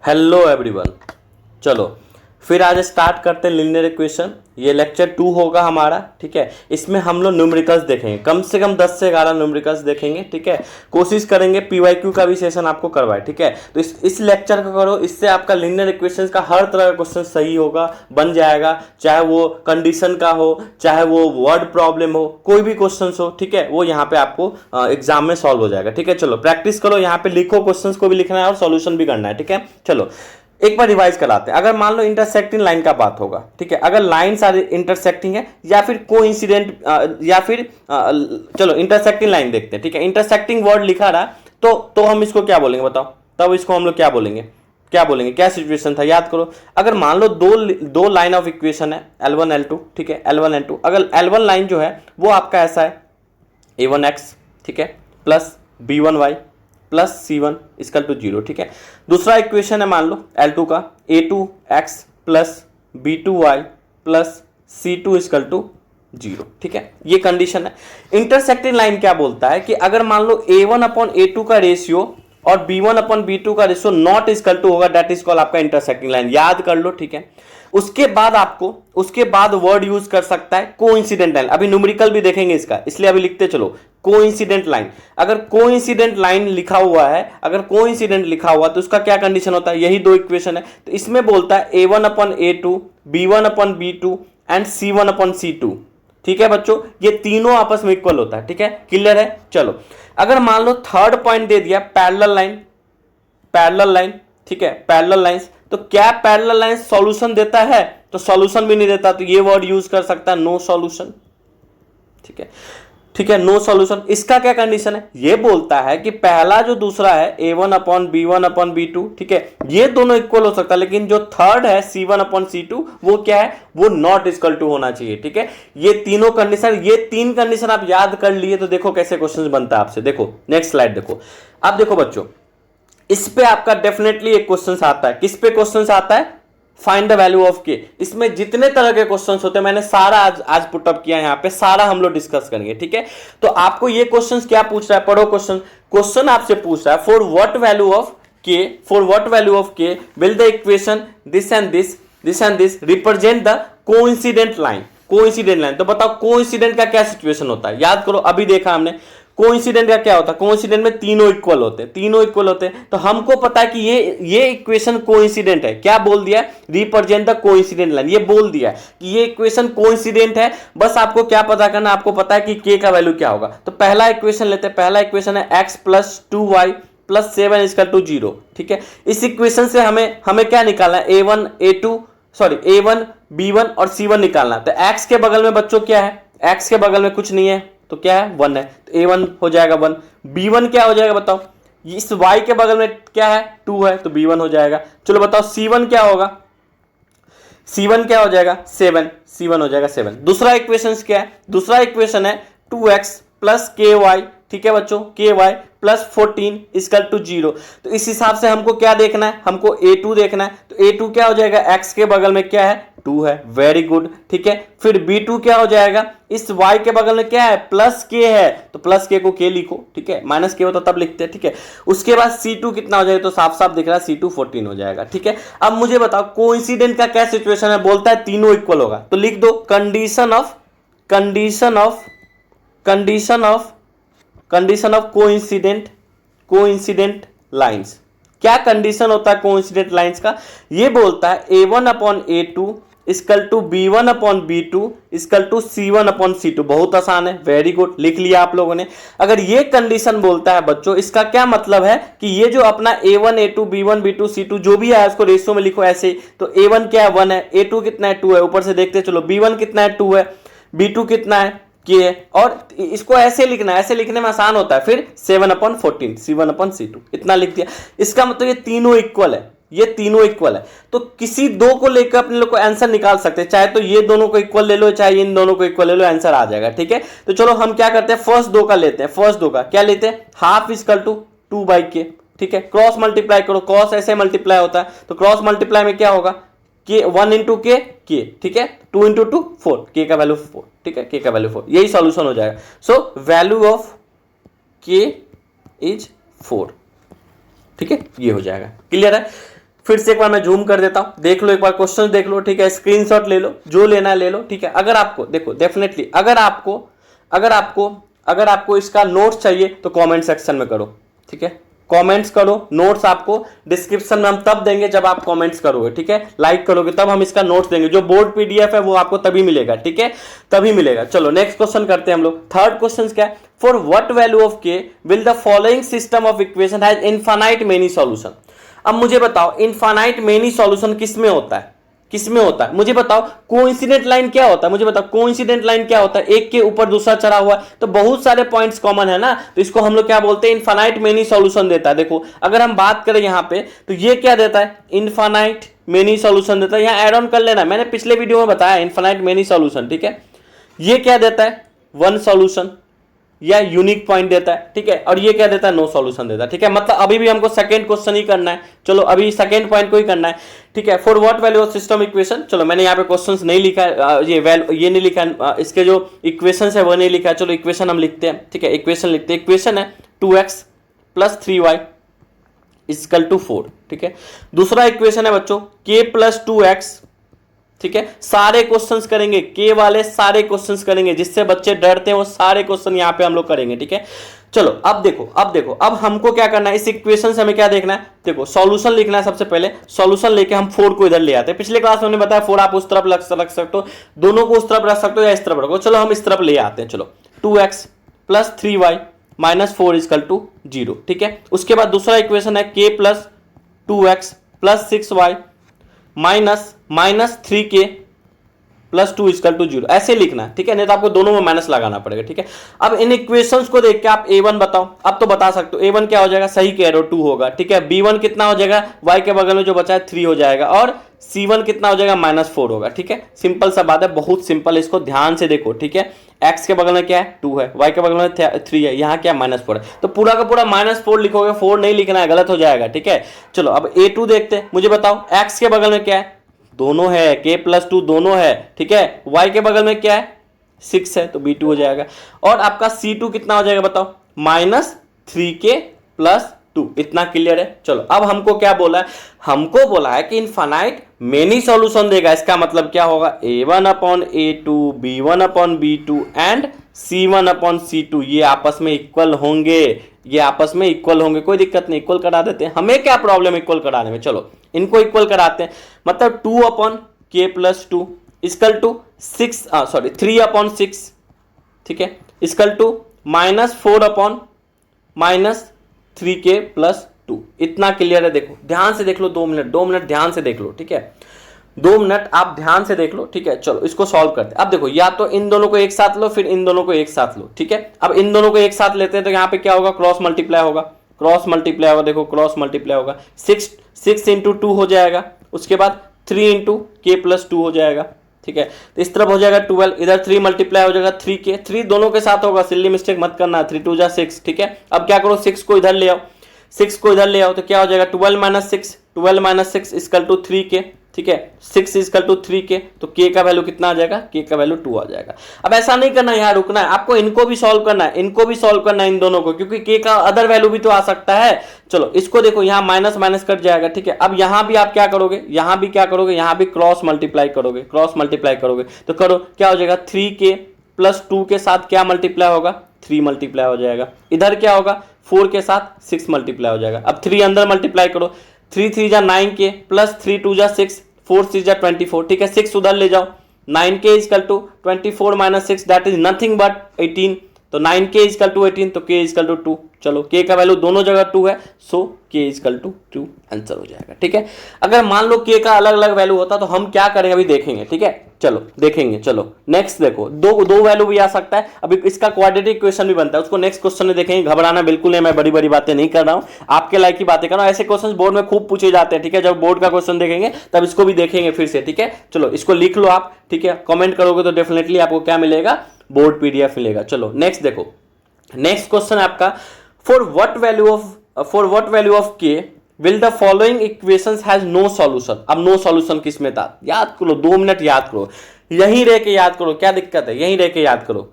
Hello everyone. चलो फिर आज स्टार्ट करते हैं लीनियर इक्वेशन। ये लेक्चर 2 होगा हमारा, ठीक है। इसमें हम लोग न्यूमेरिकल्स देखेंगे, कम से कम 10 से 11 न्यूमेरिकल्स देखेंगे, ठीक है। कोशिश करेंगे पीवाईक्यू का भी सेशन आपको करवाए, ठीक है। तो इस लेक्चर को करो, इससे आपका लीनियर इक्वेशंस का हर तरह का क्वेश्चन सही होगा, बन जाएगा। चाहे वो कंडीशन का हो, चाहे वो वर्ड प्रॉब्लम हो, कोई भी क्वेश्चन हो, ठीक है, वो यहाँ पे आपको एग्जाम में सॉल्व हो जाएगा, ठीक है। चलो प्रैक्टिस करो, यहाँ पे लिखो, क्वेश्चन को भी लिखना है और सॉल्यूशन भी करना है, ठीक है। चलो एक बार रिवाइज कराते हैं। अगर मान लो इंटरसेक्टिंग लाइन का बात होगा, ठीक है, अगर लाइन सारे इंटरसेक्टिंग है या फिर कोइंसिडेंट या फिर चलो इंटरसेक्टिंग लाइन देखते हैं, ठीक है। इंटरसेक्टिंग वर्ड लिखा रहा तो हम इसको क्या बोलेंगे बताओ, तब इसको हम लोग क्या बोलेंगे, क्या सिचुएशन था याद करो। अगर मान लो दो लाइन ऑफ इक्वेशन है L1 L2, ठीक है, L1 L2। अगर L1 लाइन जो है वो आपका ऐसा है a1x, ठीक है, plus b1y plus c1 equal to 0, ठीक है। दूसरा इक्वेशन है मान लो L2 का a2x plus b2y plus c2 equal to 0, ठीक है। ये कंडीशन है। इंटरसेक्टिंग लाइन क्या बोलता है कि अगर मान लो a1 अपॉन a2 का रेशियो और b1 अपॉन b2 का रेशियो नॉट इक्वल टू होगा, दैट इज कॉल्ड आपका इंटरसेक्टिंग लाइन। याद कर लो, ठीक है। उसके बाद वर्ड यूज कर सकता है कोइंसिडेंट लाइन। अभी न्यूमेरिकल भी देखेंगे इसका, इसलिए अभी लिखते चलो कोइंसिडेंट लाइन। अगर कोइंसिडेंट लाइन लिखा हुआ है, अगर कोइंसिडेंट लिखा हुआ तो उसका क्या कंडीशन होता है, यही दो इक्वेशन है। तो इसमें बोलता है a1 upon a2, b1 upon b2 and c1 upon c2, ठीक है बच्चों। ये तीनों आपस में इक्वल होता है, ठीक है, क्लियर है। चलो अगर मान लो थर्ड पॉइंट दे दिया पैरेलल लाइन, ठीक है, पैरेलल लाइंस, तो क्या पैरेलल लाइन सॉल्यूशन देता है, तो सॉल्यूशन भी नहीं देता, तो ये वर्ड यूज कर सकता है नो सॉल्यूशन, ठीक है, ठीक है, नो सॉल्यूशन। इसका क्या कंडीशन है, ये बोलता है कि पहला जो दूसरा है a1 upon b1 upon b2, ठीक है, ये दोनों इक्वल हो सकता है, लेकिन जो थर्ड है c1 अपॉन c2 वो क्या है, वो नॉट इक्वल टू होना चाहिए, ठीक है। ये तीनों कंडीशन, ये तीन कंडीशन आप याद कर लिए तो देखो कैसे क्वेश्चन बनता है आपसे। देखो नेक्स्ट स्लाइड देखो। अब देखो बच्चों, इस पे आपका डेफिनेटली एक क्वेश्चन आता है। किस पे क्वेश्चन आता है, फाइंड द वैल्यू ऑफ के। इसमें जितने तरह के क्वेश्चंस होते हैं मैंने सारा आज पुट अप किया, यहाँ पे सारा हम लोग डिस्कस करेंगे, ठीक है। तो आपको ये क्वेश्चंस क्या पूछ रहा है, पढ़ो क्वेश्चन आपसे पूछ रहा है फॉर व्हाट वैल्यू ऑफ के will the equation this and this represent the coincident line. तो बताओ कोइंसिडेंट का क्या सिचुएशन होता है, याद करो, अभी देखा हमने कोइंसिडेंट का क्या होता है। कोइंसिडेंट में तीनों इक्वल होते हैं, तो हमको पता है कि ये इक्वेशन कोइंसिडेंट है। क्या बोल दिया, रिप्रेजेंट द कोइंसिडेंट लाइन, ये बोल दिया कि ये इक्वेशन कोइंसिडेंट है। बस आपको क्या पता करना, आपको पता है कि के का वैल्यू क्या होगा। तो पहला इक्वेशन लेते हैं, पहला इक्वेशन है x plus 2y plus 7 equal to 0, ठीक है। इस इक्वेशन से हमें क्या निकालना है, a1 b1 और c1 निकालना। तो x के बगल में बच्चों क्या है, x के बगल में कुछ नहीं है, तो क्या है 1 है, तो a1 हो जाएगा 1। b1 क्या हो जाएगा बताओ, इस y के बगल में क्या है 2 है, तो b1 हो जाएगा। चलो बताओ c1 क्या होगा, c1 क्या हो जाएगा 7, c1 हो जाएगा 7। दूसरा इक्वेशन क्या है, दूसरा इक्वेशन है 2x प्लस ky, ठीक है बच्चों, ky प्लस 14 इक्वल टू 0। तो इस हिसाब से हमको क्या देखना है, हमको a2 देखना है। तो a2 क्या हो जाएगा, x के बगल में क्या है 2 है, वेरी गुड, ठीक है। फिर b2 क्या हो जाएगा, इस y के बगल में क्या है प्लस k है, तो प्लस k को k लिखो, ठीक है, माइनस k होता तब लिखते हैं, ठीक है। उसके बाद c2 कितना हो जाएगा, तो साफ साफ दिख रहा है c2 14 हो जाएगा, ठीक है। अब मुझे बताओ कोइंसिडेंट का क्या सिचुएशन है, बोलता है तीनों इक्वल होगा, तो लिख दो कंडीशन ऑफ कोइंसिडेंट लाइंस। क्या कंडीशन होता है कोइंसिडेंट लाइंस का, ये बोलता है a1 upon a2 equal to b1 upon b2 equal to c1 upon c2। बहुत आसान है, वेरी गुड, लिख लिया आप लोगों ने। अगर ये कंडीशन बोलता है बच्चों, इसका क्या मतलब है कि ये जो अपना a1 a2 b1 b2 c2 जो भी है उसको रेशियो में लिखो ऐसे। तो a1 क्या है 1 है, a2 कितना है 2 है, ऊपर से देखते चलो, b1 कितना है 2 है, b2 कितना है के है, और इसको ऐसे लिखना है, ऐसे लिखने में आसान होता है। फिर 7 अपॉन 14 c1 अपॉन c2 इतना लिख दिया। इसका मतलब ये तीनों इक्वल है, तो किसी दो को लेकर अपने लोग को आंसर निकाल सकते हैं, चाहे तो ये दोनों को इक्वल ले लो, चाहे इन दोनों को इक्वल ले लो, आंसर आ जाएगा, ठीक है। तो चलो हम क्या करते हैं, फर्स्ट दो का लेते हैं। फर्स्ट दो का क्या लेते हैं, हाफ इक्वल टू 2/k, ठीक है। क्रॉस मल्टीप्लाई करो, क्रॉस ऐसे मल्टीप्लाई होता है, तो क्रॉस मल्टीप्लाई में क्या होगा, के 1 इंटू के, ठीक है, 2 इंटू 2 4, के का वैल्यू 4, ठीक है, के का वैल्यू 4, यही सॉल्यूशन हो जाएगा। सो वैल्यू ऑफ के इज 4, ठीक है, ये हो जाएगा, क्लियर है। फिर से एक बार मैं जूम कर देता हूं, देख लो एक बार क्वेश्चन देख लो, ठीक है, स्क्रीनशॉट ले लो, जो लेना है ले लो, ठीक है। अगर आपको देखो डेफिनेटली अगर आपको इसका नोट्स चाहिए तो कमेंट सेक्शन में करो, ठीक है, कमेंट्स करो। नोट्स आपको डिस्क्रिप्शन में हम तब देंगे जब आप कमेंट्स करोगे, ठीक है, लाइक करोगे तब हम इसका नोट्स देंगे। जो बोर्ड पीडीएफ है वो आपको तभी मिलेगा, ठीक है, तभी मिलेगा। चलो नेक्स्ट क्वेश्चन करते हैं हम लोग। थर्ड क्वेश्चन क्या है, फॉर व्हाट वैल्यू ऑफ के will the following system of equation has infinite many solution. अब मुझे बताओ इनफाइनाइट मेनी सॉल्यूशन किसमें होता है, किसमें होता है, मुझे बताओ। कोइंसिडेंट लाइन क्या होता है, मुझे बताओ कोइंसिडेंट लाइन क्या होता है, एक के ऊपर दूसरा चढ़ा हुआ है, तो बहुत सारे पॉइंट्स कॉमन है ना, तो इसको हम लोग क्या बोलते हैं, इनफाइनाइट मेनी सॉल्यूशन देता है। देखो अगर हम बात करें यहां पे तो ये क्या देता है, इनफाइनाइट मेनी सॉल्यूशन देता है। यहां ऐड ऑन कर लेना, मैंने पिछले वीडियो में बताया इनफाइनाइट मेनी सॉल्यूशन, ठीक है। ये क्या देता है, वन सॉल्यूशन या यूनिक पॉइंट देता है, ठीक है, और ये क्या देता है, नो सॉल्यूशन देता है, ठीक है। मतलब अभी भी हमको सेकंड क्वेश्चन ही करना है, चलो अभी सेकंड पॉइंट को ही करना है, ठीक है। For what value of system equation, चलो मैंने यहाँ पे क्वेश्चंस नहीं लिखा है, ये नहीं लिखा है, इसके जो इक्वेशंस है वो नहीं लिखा है। चलो इक्वेशन हम लिखते हैं, ठीक है, इक्वेशन लिखते हैं। इक्वेशन है 2x + 3y = 4, ठीक है। दूसरा इक्वेशन है बच्चों k + 2x, ठीक है। सारे क्वेश्चंस करेंगे, के वाले सारे क्वेश्चंस करेंगे, जिससे बच्चे डरते हैं वो सारे क्वेश्चन यहां पे हम लोग करेंगे, ठीक है। चलो अब देखो अब हमको क्या करना है, इस इक्वेशन से हमें क्या देखना है, देखो सॉल्यूशन लिखना है। सबसे पहले सॉल्यूशन लेके हम 4 को इधर ले आते हैं। पिछले क्लास में हमने बताया 4 आप उस तरफ रख सकते हो, दोनों को उस तरफ रख सकते हो या इस तरफ रखो। चलो हम इस तरफ ले आते हैं। चलो 2x + 3y - 4 = 0, ठीक है। उसके बाद दूसरा इक्वेशन है k + 2x + 6y -3k + 2 = 0, ऐसे लिखना है, ठीक है, नहीं तो आपको दोनों में माइनस लगाना पड़ेगा, ठीक है। अब इन इक्वेशंस को देख के आप a1 बताओ, अब तो बता सकते हो a1 क्या हो जाएगा, सही कह रहे हो 2 होगा, ठीक है। b1 कितना हो जाएगा, y के बगल में जो बचा है 3 हो जाएगा, और c1 कितना हो जाएगा, -4 होगा, ठीक है। सिंपल सा बात है, बहुत सिंपल, इसको ध्यान से देखो, ठीक है। x के बगल में क्या है, 2 है, y के बगल में 3 है, यहाँ क्या है, -4 है, तो पूरा का पूरा -4 लिखोगे, 4 नहीं लिखना है, गलत हो जाएगा, ठीक है। चलो अब a2 देखते हैं। मुझे बताओ x के बगल में क्या है, दोनों है, k + 2 दोनों है, ठीक है। y के बगल में क्या है, 6 है, तो b2 हो जाएगा। और आपका c2 कितना हो जाएगा बताओ, -3k + 2, इतना क्लियर है। चलो अब हमको क्या बोला है, हमको बोला है कि इनफाइनाइट मेनी सॉल्यूशन देगा। इसका मतलब क्या होगा, a1/a2 b1/b2 एंड c1/c2 ये आपस में इक्वल होंगे, ये आपस में इक्वल होंगे, कोई दिक्कत नहीं, इक्वल करा देते हैं, हमें क्या प्रॉब्लम इक्वल कराने में। चलो इनको इक्वल कराते हैं, मतलब 2/k + 2 = 3/6, ठीक है, = -4/-3k + 2, इतना क्लियर है। देखो ध्यान से देख लो, 2 मिनट ध्यान से देख लो, ठीक है, 2 मिनट आप ध्यान से देख लो, ठीक है। चलो इसको सॉल्व करते हैं। अब देखो या तो इन दोनों को एक साथ लो, फिर इन दोनों को एक साथ लो, ठीक है। अब इन दोनों को एक साथ लेते हैं तो यहाँ पे क्या होगा, क्रॉस मल्टीप्लाई होगा, देखो क्रॉस मल्टीप्लाई होगा, 6 × 2 हो जाएगा, उसके बाद 3 × k + 2 हो जाएगा, ठीक है। तो इस तरफ हो जाएगा 12, इधर 3 मल्टीप्लाई हो जाएगा 3k, 3 दोनों के साथ होगा, सिल्ली मिस्टेक मत करना, 3 × 2 = 6, ठीक है। अब क्या करो, 6 को इधर ले आओ, 6 को इधर ले आओ, तो क्या हो जाएगा, 12 - 6 = 3k, ठीक है। 6 = 3k, तो k का वैल्यू कितना आ जाएगा, k का वैल्यू 2 आ जाएगा। अब ऐसा नहीं करना, यहाँ रुकना है, आपको इनको भी सॉल्व करना है, इनको भी सॉल्व करना है, इन दोनों को, क्योंकि k का अदर वैल्यू भी तो आ सकता है। चलो इसको देखो, यहाँ माइनस माइनस कट जाएगा, ठीक है। अब यहाँ भी आप क्या करोगे, यहाँ भी क्या करोगे, यहाँ भी क्रॉस मल्टीप्लाई करोगे, तो करो, क्या हो जाएगा, 3k + 2 के साथ क्या मल्टीप्लाई होगा, 3 मल्टीप्लाई हो जाएगा। इधर क्या होगा, 4 के साथ 6 मल्टीप्लाई हो जाएगा। अब 3 अंदर मल्टीप्लाई करो, 3 × 3 = 9k + 3 × 2 = 6, 4 × 3 = 24, ठीक है। 6 उधर ले जाओ, 9k = 24 - 6 that is nothing but 18, तो 9k = 18, तो k = 2। चलो k का वैल्यू दोनों जगह 2 है, सो k = 2 आंसर हो जाएगा, ठीक है। अगर मान लो k का अलग अलग वैल्यू होता तो हम क्या करेंगे अभी देखेंगे, ठीक है। चलो देखेंगे, चलो नेक्स्ट देखो, दो वैल्यू भी आ सकता है, अभी इसका क्वाड्रेटिक इक्वेशन भी बनता है, उसको नेक्स्ट क्वेश्चन में देखेंगे, घबराना बिल्कुल नहीं, मैं बड़ी बड़ी बातें नहीं कर रहा हूं, आपके लायक की बातें कर रहा हूं। ऐसे क्वेश्चन बोर्ड में खूब पूछे जाते हैं, ठीक है। जब बोर्ड का क्वेश्चन देखेंगे तब इसको भी देखेंगे फिर से, ठीक है। चलो इसको लिख लो आप, ठीक है, कमेंट करोगे तो डेफिनेटली आपको क्या मिलेगा, बोर्ड पीडीएफ मिलेगा। चलो नेक्स्ट देखो, नेक्स्ट क्वेश्चन है आपका, for what value of k will the following equations has no solution। अब नो सॉल्यूशन किसमें था, याद करो, 2 मिनट याद करो, यहीं रह के याद करो, क्या दिक्कत है, यहीं रह के याद करो,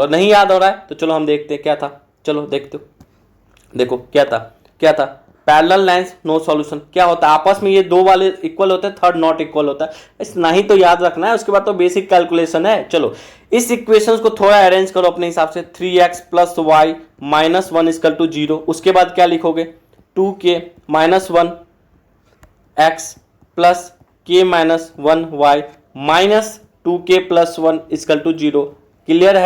नहीं याद हो रहा है तो चलो हम देखते हैं क्या था, चलो देखते हो, देखो क्या था, पैरेलल लाइंस नो सॉल्यूशन। क्या होता है आपस में ये दो वाले इक्वल होते हैं, थर्ड नॉट इक्वल होता है, इस नहीं तो याद रखना है, उसके बाद तो बेसिक कैलकुलेशन है। चलो इस इक्वेशंस को थोड़ा अरेंज करो अपने हिसाब से, 3x plus y minus 1 equal to 0। उसके बाद क्या लिखोगे, 2k minus 1 x plus k minus 1 y minus 2k plus 1 equal to 0। Clear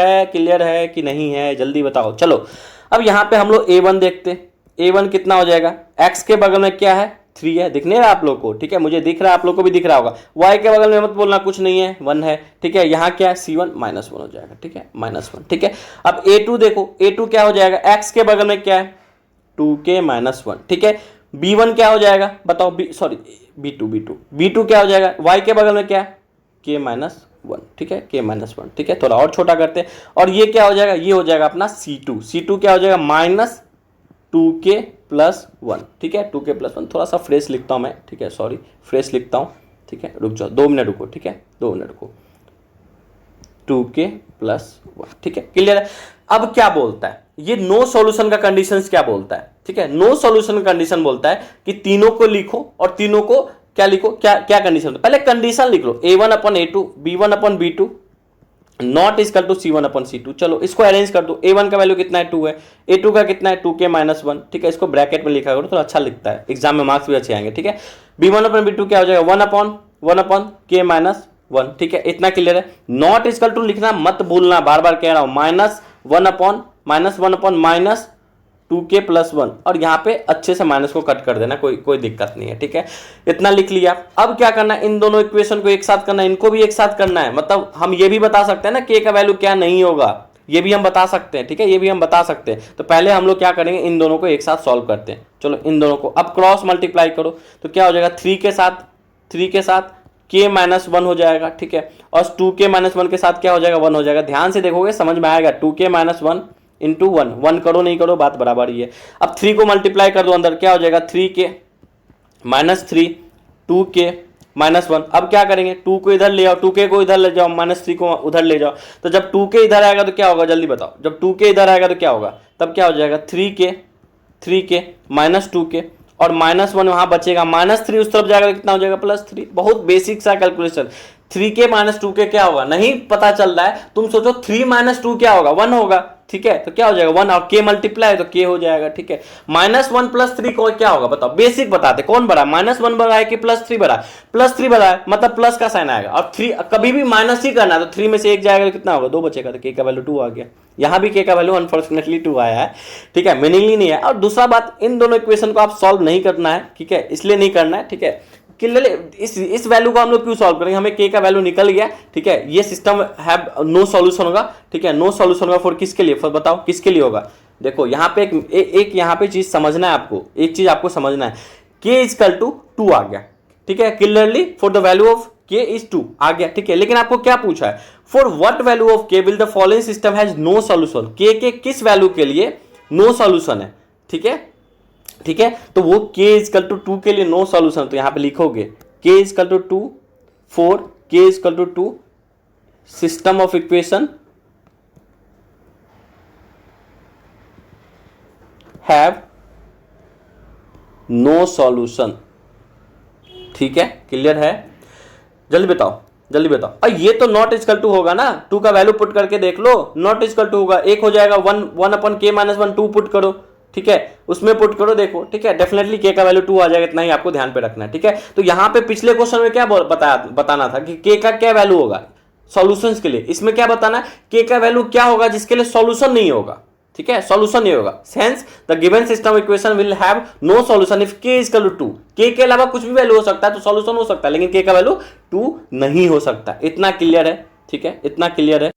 है कि नहीं है, जल्दी बताओ। चलो अब यहां पे हम लोग a1 देखते हैं। a1 कितना हो जाएगा, x के बगल में क्या है 3 है, दिखने रहा आप लोग को, ठीक है, मुझे दिख रहा है, आप लोग को भी दिख रहा होगा। y के बगल में मत बोलना कुछ नहीं है, 1 है, ठीक है। यहाँ क्या है c1 माइनस 1 हो जाएगा, ठीक है, माइनस 1, ठीक है। अब a2 देखो, a2 क्या हो जाएगा, x के बगल में क्या है 2k माइनस 1, ठीक है। b1 क्या हो जाएगा बताओ, b2 क्या हो जाएगा, y के बगल में क्या है k माइनस 1, ठीक है, k माइनस 1, ठीक है। थोड़ा और छोटा करते हैं, और ये क्या हो जाएगा, ये हो जाएगा अपना c2 क्या हो जाएगा माइनस 2k प्लस 1, ठीक है, 2k प्लस 1। थोड़ा सा फ्रेश लिखता हूं मैं, ठीक है, सॉरी फ्रेश लिखता हूं, ठीक है, रुक जाओ 2 मिनट रुको, ठीक है, 2 मिनट रुको, 2k प्लस 1, ठीक है, क्लियर है। अब क्या बोलता है ये नो सॉल्यूशन का कंडीशंस क्या बोलता है, ठीक है, नो सॉल्यूशन कंडीशन बोलता है कि तीनों को लिखो और तीनों को क्या लिखो, क्या कंडीशन, पहले कंडीशन लिख लो, a1 upon a2 b1 upon b2 not equal to c1 upon c2। चलो इसको अरेंज कर दो, a1 का वैल्यू कितना है 2 है, a2 का कितना है 2k माइनस 1, ठीक है, इसको ब्रैकेट में लिखा करो, थोड़ा अच्छा लिखता है, एग्जाम में मार्क्स भी अच्छे आएंगे, ठीक है। b1 अपन b2 क्या हो जाएगा 1 अपन k माइनस 1, ठीक है, इतना क्लियर है। नॉट इक्वल टू लिखना मत भूलना, बार बार कह रहा हूं, माइनस 1 अपन माइनस 2k प्लस 1, और यहाँ पे अच्छे से माइनस को कट कर देना, कोई दिक्कत नहीं है, ठीक है, इतना लिख लिया। अब क्या करना है, इन दोनों इक्वेशन को एक साथ करना है, इनको भी एक साथ करना है, मतलब हम ये भी बता सकते हैं ना k का वैल्यू क्या नहीं होगा, ये भी हम बता सकते हैं, ठीक है, ये भी हम बता सकते हैं। तो पहले हम लोग क्या करेंगे, इन दोनों को एक साथ सॉल्व करते हैं। चलो इन दोनों को अब क्रॉस मल्टीप्लाई करो, तो क्या हो जाएगा 3 के साथ k माइनस 1 हो जाएगा, ठीक है, और 2k माइनस 1 के साथ क्या हो जाएगा 1 हो जाएगा। ध्यान से देखोगे समझ में आएगा, 2k माइनस 1 इंटू 1 करो नहीं करो बात बराबर ही है। अब 3 को मल्टीप्लाई कर दो अंदर, क्या हो जाएगा 3k माइनस 3 2k माइनस 1। अब क्या करेंगे, 2 को इधर ले आओ, 2k को इधर ले जाओ, माइनस 3 को उधर ले जाओ। तो जब 2k इधर आएगा तो क्या होगा जल्दी बताओ, जब 2k इधर आएगा तो क्या होगा, तब क्या हो जाएगा 3k माइनस 2k, और माइनस 1 वहां बचेगा, माइनस 3 उस तरफ जाएगा तो कितना हो जाएगा प्लस 3। बहुत बेसिक सा कैलकुलेशन। 3k माइनस 2k क्या होगा नहीं पता चल रहा है, तुम सोचो 3 माइनस 2 क्या होगा 1 होगा, ठीक है, तो क्या हो जाएगा 1, और k मल्टीप्लाई तो k हो जाएगा, ठीक है। माइनस 1 प्लस 3 को क्या होगा बताओ, बेसिक बताते कौन बड़ा, माइनस 1 बड़ा है कि प्लस 3 बड़ा है, प्लस 3 बड़ा है, मतलब प्लस का साइन आएगा, और 3 कभी भी माइनस ही करना है, तो 3 में से 1 जाएगा तो कितना होगा 2 बचेगा, तो k का वैल्यू 2 आ गया। यहां भी k का वैल्यू अनफॉर्चुनेटली 2 आया है, ठीक है, मीनिंगली नहीं है। और दूसरा बात, इन दोनों इक्वेशन को आप सॉल्व नहीं करना है, ठीक है, इसलिए नहीं करना है, ठीक है, इस वैल्यू को हम लोग क्यों सॉल्व करेंगे, हमें k का वैल्यू निकल गया, ठीक है, ये सिस्टम हैव नो सॉल्यूशन होगा, ठीक है, नो सॉल्यूशन होगा फॉर किसके लिए, फॉर बताओ किसके लिए होगा। देखो यहाँ पे एक यहाँ पे चीज समझना है आपको, एक चीज आपको समझना है, k इक्वल टू 2 आ गया, ठीक है, clearly for the value of k is 2 आ गया, ठीक है। लेकिन आपको क्या पूछा है, for what value of k will the following system has no solution, k के किस वैल्यू के लिए नो सॉल्यूशन है, ठीक है, ठीक है, तो वो k इक्वल टू 2 के लिए नो सॉल्यूशन, तो यहां पे लिखोगे k equal to 2 4 k equal to 2 system of equation have no solution, ठीक है, क्लियर है, जल्दी बताओ। और ये तो नॉट इक्वल टू होगा ना, 2 का वैल्यू पुट करके देख लो, नॉट इक्वल टू होगा, एक हो जाएगा 1 अपन k माइनस 1 2 पुट करो, ठीक है, उसमें पुट करो, देखो, ठीक है, डेफिनेटली k का वैल्यू 2 आ जाएगा, इतना ही आपको ध्यान पे रखना है, ठीक है। तो यहां पे पिछले क्वेश्चन में क्या बताना था कि k का क्या वैल्यू होगा सॉल्यूशंस के लिए, इसमें क्या बताना है k का वैल्यू क्या होगा जिसके लिए सॉल्यूशन नहीं होगा, ठीक है, सॉल्यूशन नहीं होगा, since the given system equation will have no solution if k equal to 2, k के अलावा कुछ भी वैल्यू हो सकता है तो सॉल्यूशन हो सकता है, लेकिन k का वैल्यू 2 नहीं हो सकता। इतना क्लियर है, ठीक है, इतना क्लियर है।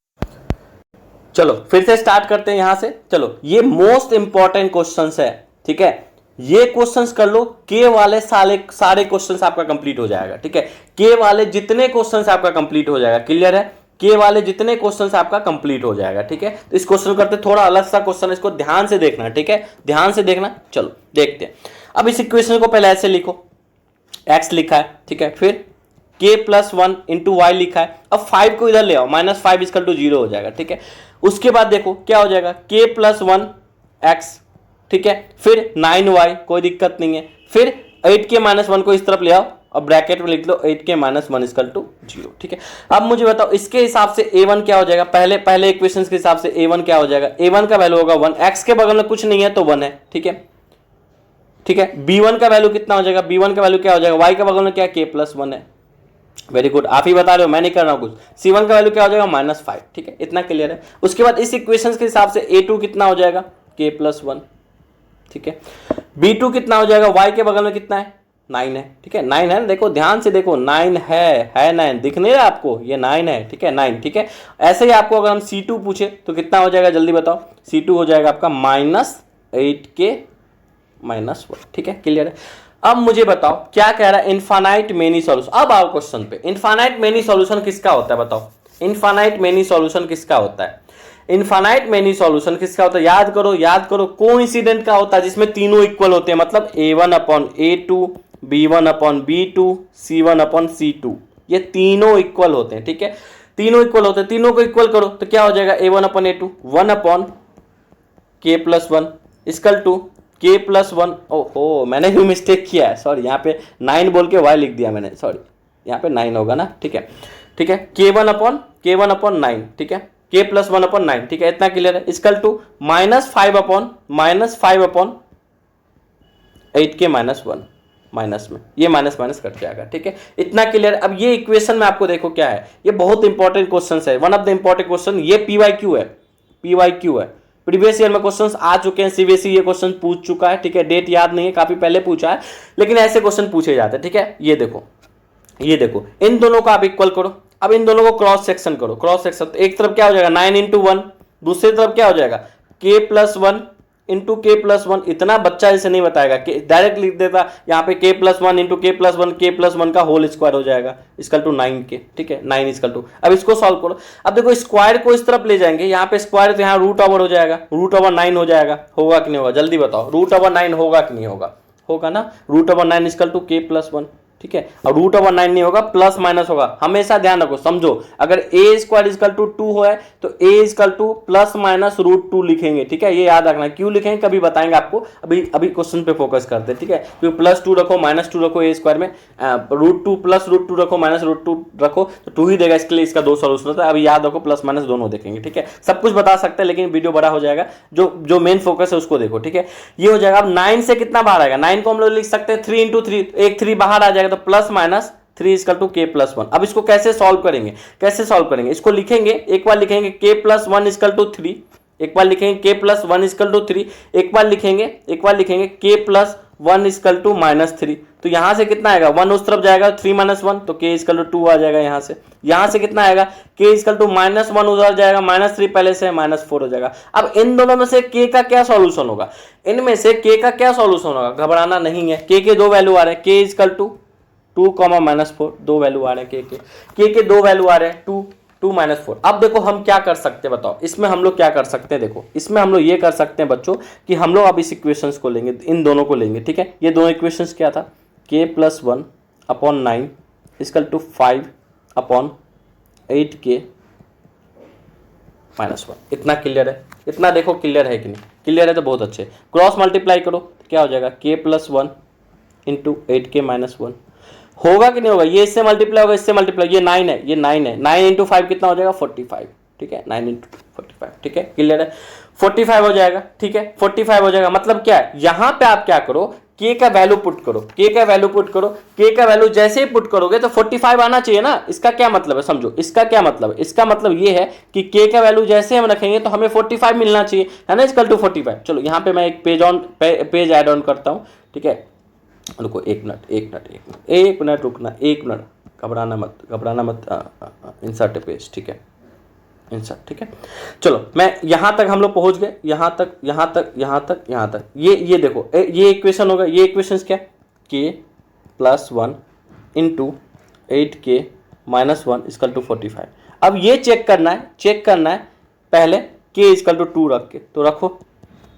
चलो फिर से स्टार्ट करते हैं यहां से। चलो ये मोस्ट इंपॉर्टेंट क्वेश्चंस है, ठीक है, ये क्वेश्चंस कर लो, के वाले सारे क्वेश्चंस आपका कंप्लीट हो जाएगा, ठीक है, के वाले जितने क्वेश्चंस आपका कंप्लीट हो जाएगा, क्लियर है, के वाले जितने क्वेश्चंस आपका कंप्लीट हो जाएगा, ठीक है। तो इस क्वेश्चन करते थोड़ा अलग सा क्वेश्चन, इसको ध्यान से देखना, ठीक है, ध्यान से देखना। चलो देखते हैं। अब इस इक्वेशन को पहले ऐसे लिखो, x लिखा है, ठीक है, फिर k प्लस 1 इंटू वाई लिखा है, अब 5 को इधर ले आओ, माइनस 5 इक्वल टू 0 हो जाएगा, ठीक है। उसके बाद देखो क्या हो जाएगा, k प्लस 1 x, ठीक है, फिर 9y, कोई दिक्कत नहीं है, फिर 8k माइनस 1 को इस तरफ ले आओ और ब्रैकेट में लिख लो 8k माइनस 1 इक्वल टू 0, ठीक है। अब मुझे बताओ इसके हिसाब से a1 क्या हो जाएगा, पहले इक्वेशन के हिसाब से a1 क्या हो जाएगा, a1 का वैल्यू होगा 1, x के बगल में कुछ नहीं है तो 1 है, ठीक है, ठीक है। b1 का वैल्यू कितना हो जाएगा, b1 का वैल्यू क्या हो जाएगा, y के बगल में क्या k प्लस 1 है, वेरी गुड, आप ही बता रहे हो, मैं नहीं कर रहा हूं कुछ। c1 का वैल्यू क्या हो जाएगा -5, ठीक है, इतना क्लियर है। उसके बाद इस इक्वेशन के हिसाब से a2 कितना हो जाएगा, k प्लस 1, ठीक है। b2 कितना हो जाएगा, y के बगल में कितना है, 9 है, ठीक है, 9 है, देखो ध्यान से देखो 9 है 9, दिख नहीं रहा आपको, ये 9 है, ठीक है, 9, ठीक है। ऐसे ही आपको अगर हम c2 पूछे तो कितना हो जाएगा, जल्दी बताओ, c2 हो जाएगा आपका -8k माइनस 1, ठीक है, क्लियर है। अब मुझे बताओ क्या कह रहा है, इनफाइनाइट मेनी सॉल्यूशन। अब आओ क्वेश्चन पे, इनफाइनाइट मेनी सॉल्यूशन किसका होता है, बताओ, इनफाइनाइट मेनी सॉल्यूशन किसका होता है, इनफाइनाइट मेनी सॉल्यूशन किसका होता है, याद करो, कोइंसिडेंट का होता है जिसमें तीनों इक्वल होते हैं, मतलब a1 upon a2, b1 upon b2, c1 upon c2, ये तीनों इक्वल होते हैं, ठीक है, तीनों इक्वल होते हैं, तीनों को इक्वल करो तो क्या हो जाएगा, a1 upon a2, 1 upon k plus 1 equal to k plus 1, ओहो मैंने भी मिस्टेक किया है, सॉरी, यहाँ पे 9 बोल के y लिख दिया मैंने, सॉरी, यहाँ पे 9 होगा ना, ठीक है, ठीक है, k1 अपॉन 9, ठीक है, k प्लस 1 अपॉन 9, ठीक है, इतना क्लियर है, equal to -5 upon 8k minus 1, minus में ये माइनस माइनस कट जाएगा, ठीक है, इतना क्लियर। अब ये इक्वेशन में आपको देखो क्या है, ये बहुत इंपॉर्टेंट क्वेश्चन है, one of the important question, ये PYQ है, प्रीवियस ईयर में क्वेश्चंस आ चुके हैं, CBSE ये क्वेश्चन पूछ चुका है, ठीक है, डेट याद नहीं है, काफी पहले पूछा है, लेकिन ऐसे क्वेश्चन पूछे जाते हैं, ठीक है। ये देखो इन दोनों को आप इक्वल करो, अब इन दोनों को क्रॉस सेक्शन करो, क्रॉस सेक्शन, तो एक तरफ क्या हो जाएगा 9 इंटू 1, दूसरी तरफ क्या हो जाएगा k plus 1 into k plus 1, इतना बच्चा इसे नहीं बताएगा, डायरेक्ट लिख देता यहाँ पे k plus 1 into k plus 1 का होल स्क्वायर हो जाएगा इक्वल टू 9k, ठीक है, 9 इक्वल टू, अब इसको सॉल्व करो। अब देखो स्क्वायर को इस तरफ ले जाएंगे, यहाँ पे स्क्वायर तो यहाँ रूट ओवर हो जाएगा, रूट ओवर 9 हो जाएगा, होगा कि नहीं होगा, जल्दी बताओ, रूट ओवर 9 होगा कि नहीं होगा, होगा ना, root over 9 equal to k plus 1, ठीक है, और रूट ओवर 9 नहीं होगा, प्लस माइनस होगा, हमेशा ध्यान रखो, समझो, अगर a स्क्वायर इक्वल टू 2 है तो a equal to plus minus root 2 लिखेंगे, ठीक है, ये याद रखना, क्यों लिखेंगे कभी बताएंगे आपको, अभी क्वेश्चन पे फोकस करते हैं, ठीक है, क्योंकि +2 रखो -2 रखो a स्क्वायर में, √2 प्लस √2 रखो माइनस √2 रखो तो 2 ही देगा, इसके लिए इसका 2 सॉल्यूशन होता है, अभी याद रखो प्लस माइनस दोनों देखेंगे, ठीक है, सब कुछ बता सकते हैं लेकिन वीडियो बड़ा हो जाएगा, जो मेन फोकस है उसको देखो, ठीक है, ये हो जाएगा। अब 9 से कितना बाहर आएगा, 9 को हम लोग लिख सकते हैं 3 इंटू 3, एक 3 बाहर आ जाएगा तो plus minus 3 equal to k plus 1। अब इसको कैसे सॉल्व करेंगे, इसको लिखेंगे, एक बार लिखेंगे k प्लस 1 इक्वल टू 3, एक बार लिखेंगे k प्लस 1 इक्वल टू 3, एक बार लिखेंगे k प्लस 1 इक्वल टू -3, तो यहां से कितना आएगा, 1 उस तरफ जाएगा 3 - 1 तो k इक्वल टू 2 आ जाएगा, यहां से कितना आएगा, k इक्वल टू -1 उधर जाएगा, -3 पहले से -4 हो जाएगा। अब इन दोनों में से k का क्या सॉल्यूशन होगा, इनमें से k का क्या सॉल्यूशन होगा, घबराना नहीं है, k के 2 वैल्यू आ रहे हैं, k इक्वल टू 2, -4, 2 वैल्यू आ रहे हैं k के 2 वैल्यू आ रहे हैं 2, 2 - 4। अब देखो हम क्या कर सकते हैं, बताओ इसमें हम लोग क्या कर सकते हैं, देखो इसमें हम लोग ये कर सकते हैं बच्चों कि हम लोग अब इस इक्वेशंस को लेंगे, इन दोनों को लेंगे, ठीक है, ये दोनों इक्वेशंस क्या था, k plus 1 upon 9 equal to 5 upon 8k minus 1, इतना क्लियर है, इतना देखो क्लियर है कि नहीं, क्लियर है तो बहुत अच्छे, क्रॉस मल्टीप्लाई करो तो क्या हो जाएगा k plus 1 into 8k minus 1, होगा कि नहीं होगा, ये इससे मल्टीप्लाई होगा, इससे मल्टीप्लाई, ये 9 है, ये 9 है, 9 इंटू 5 कितना हो जाएगा 45, ठीक है, 9 इंटू 45, ठीक है, क्लियर है, 45 हो जाएगा, ठीक है, 45 हो जाएगा, मतलब क्या है, यहां पे आप क्या करो, k का वैल्यू पुट करो, k का वैल्यू जैसे ही पुट करोगे तो 45 आना चाहिए ना, इसका क्या मतलब है, समझो इसका क्या मतलब है, इसका मतलब ये है कि k का वैल्यू जैसे हम रखेंगे तो हमें 45 मिलना चाहिए, है ना, इक्वल टू 45। चलो यहाँ पे मैं एक पेज ऐड ऑन करता हूँ, ठीक है, रुको एक मिनट रुकना, घबराना मत, इंसर्ट पेज, ठीक है, इंसर्ट, ठीक है, चलो मैं यहां तक हम लोग पहुंच गए, यहां तक, ये देखो, ये इक्वेशन होगा, ये इक्वेशन क्या, k plus 1 into 8k minus 1 equal to 45। अब ये चेक करना है पहले k इक्वल टू 2 रख के, तो रखो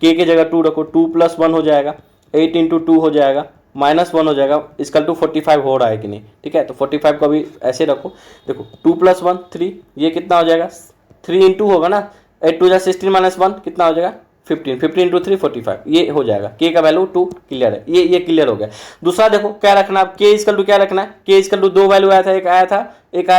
k की जगह 2 रखो, 2 प्लस 1 हो जाएगा, 8 इंटू 2 हो जाएगा, -1 हो जाएगा, इक्वल टू 45 हो रहा है कि नहीं, ठीक है, तो 45 को अभी ऐसे रखो, देखो 2 प्लस 1 3, ये कितना हो जाएगा 3 इंटू होगा ना, 8 2 16 -1 कितना हो जाएगा 15, 15 इंटू 3 45, ये हो जाएगा। के का वैल्यू 2, क्लियर है, ये क्लियर हो गया। दूसरा देखो क्या रखना है, के इजकल टू क्या रखना है, के इजकल टू 2 वैल्यू आया था, एक आया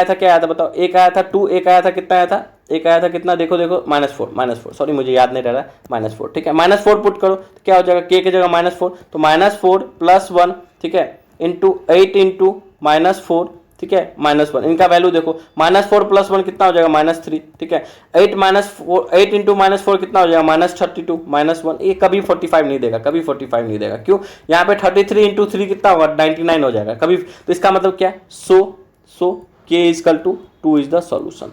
था क्या आया था बताओ, एक आया था 2, एक आया था कितना आया था, एक आया था कितना, देखो देखो -4, सॉरी मुझे याद नहीं रह रहा, -4, ठीक है। -4 पुट करो तो क्या हो जाएगा, के की जगह -4, तो -4 + 1, ठीक है, इंटू 8 इंटू -4, ठीक है, -1, इनका वैल्यू देखो, -4 + 1 कितना हो जाएगा, -3, ठीक है। 8 इंटू -4 कितना हो जाएगा, -32, -1, ये कभी 45 नहीं देगा, कभी 45 नहीं देगा, क्यों, यहाँ पे 33 इंटू 3 कितना होगा, 99 हो जाएगा कभी। तो इसका मतलब क्या है, so k equal to 2 is the solution.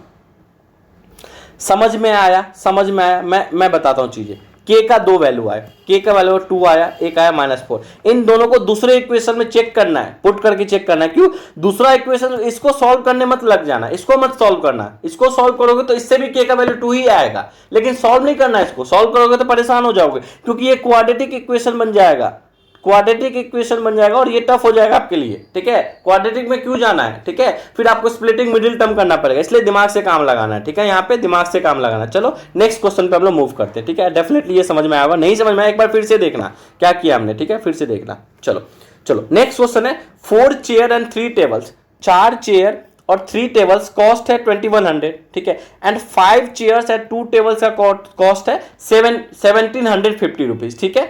समझ में आया, समझ में आया। मैं बताता हूँ चीजें। के का 2 वैल्यू आया, के का वैल्यू 2 आया, एक आया -4, इन दोनों को दूसरे इक्वेशन में चेक करना है, पुट करके चेक करना है, क्यों, दूसरा इक्वेशन इसको सॉल्व करने मत लग जाना, इसको मत सॉल्व करना, इसको सॉल्व करोगे तो इससे भी के का वैल्यू 2 ही आएगा, लेकिन सॉल्व नहीं करना है इसको, सॉल्व करोगे तो परेशान हो जाओगे, क्योंकि ये क्वाड्रेटिक इक्वेशन बन जाएगा, क्वाड्रेटिक इक्वेशन बन जाएगा और ये टफ हो जाएगा आपके लिए, ठीक है। क्वाड्रेटिक में क्यों जाना है, ठीक है, फिर आपको स्प्लिटिंग मिडिल टर्म करना पड़ेगा, इसलिए दिमाग से काम लगाना है, ठीक है, यहाँ पे दिमाग से काम लगाना। चलो नेक्स्ट क्वेश्चन पे हम लोग मूव करते हैं, ठीक है। डेफिनेटली ये समझ में आएगा, नहीं समझ में आया एक बार फिर से देखना क्या किया हमने, ठीक है, फिर से देखना। चलो नेक्स्ट क्वेश्चन है 4 चेयर एंड 3 टेबल्स, 4 चेयर और 3 टेबल्स, कॉस्ट है 2100, ठीक है, एंड 5 चेयर्स एंड 2 टेबल्स का कॉस्ट है 1750 रुपीज, ठीक है,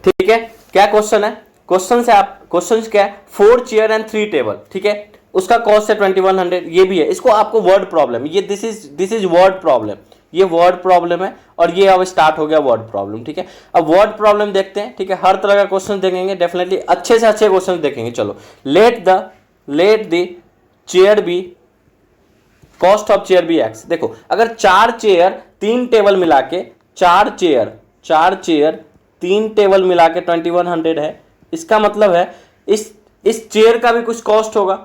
ठीक है। क्या क्वेश्चन है, क्वेश्चन क्या है, 4 चेयर एंड 3 टेबल, ठीक है, उसका कॉस्ट है 2100, ये भी है, इसको आपको वर्ड प्रॉब्लम, ये दिस इज वर्ड प्रॉब्लम, ये वर्ड प्रॉब्लम है, और ये अब स्टार्ट हो गया वर्ड प्रॉब्लम, ठीक है। अब वर्ड प्रॉब्लम देखते हैं, ठीक है, हर तरह का क्वेश्चन देखेंगे, डेफिनेटली अच्छे से अच्छे क्वेश्चन देखेंगे। चलो, let the chair be, cost of chair be x. देखो, अगर 4 चेयर 3 टेबल मिला के, 4 चेयर 3 टेबल मिला के 2100 है, इसका मतलब है इस चेयर का भी कुछ कॉस्ट होगा,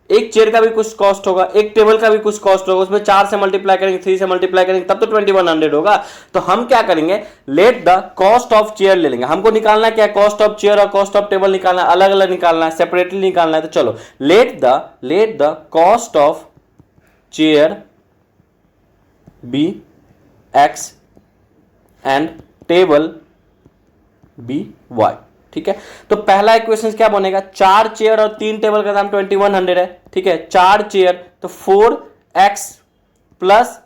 एक चेयर का भी कुछ कॉस्ट होगा, एक टेबल का भी कुछ कॉस्ट होगा, उसमें 4 से मल्टीप्लाई करेंगे, 3 से मल्टीप्लाई करेंगे, तब तो 2100 होगा। तो हम क्या करेंगे, late the cost of chair ले लेंगे, हमको निकालना क्या है, कॉस्ट ऑफ चेयर और कॉस्ट ऑफ टेबल निकालना, अलग अलग निकालना है, सेपरेटली निकालना है। तो चलो, let the cost of chair be x and table be y, ठीक है। तो पहला इक्वेशन क्या बनेगा, 4 चेयर और 3 टेबल का दाम 2100 है, ठीक है, 4 चेयर तो 4x plus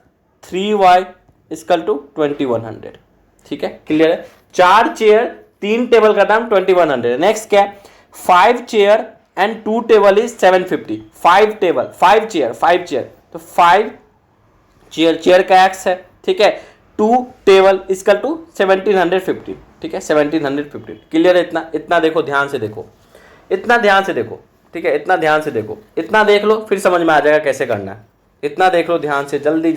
3y equal to 2100, ठीक है, क्लियर है। 4 चेयर 3 टेबल का दाम 2100 है। नेक्स्ट क्या है, 5 chair and 2 table is 750, 5 chair तो 5 चेयर का x है, ठीक है, 2 टेबल इक्वल टू 1750, ठीक है, 1750, क्लियर है। इतना देखो, ध्यान से देखो, इतना ध्यान से देखो, ठीक है, इतना ध्यान से देखो, इतना देख लो, फिर समझ में आ जाएगा कैसे करना है। इतना देख लो ध्यान से, जल्दी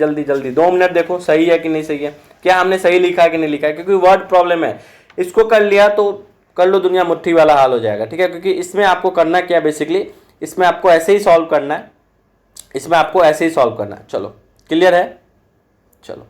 2 मिनट देखो, सही है कि नहीं सही है, क्या हमने सही लिखा है कि नहीं लिखा है, क्योंकि वर्ड प्रॉब्लम है, इसको कर लिया तो कर लो, दुनिया मुट्ठी वाला हाल हो जाएगा, ठीक है। क्योंकि इसमें आपको करना क्या है, बेसिकली इसमें आपको ऐसे ही सॉल्व करना है, इसमें आपको ऐसे ही सॉल्व करना है। चलो, क्लियर है। चलो,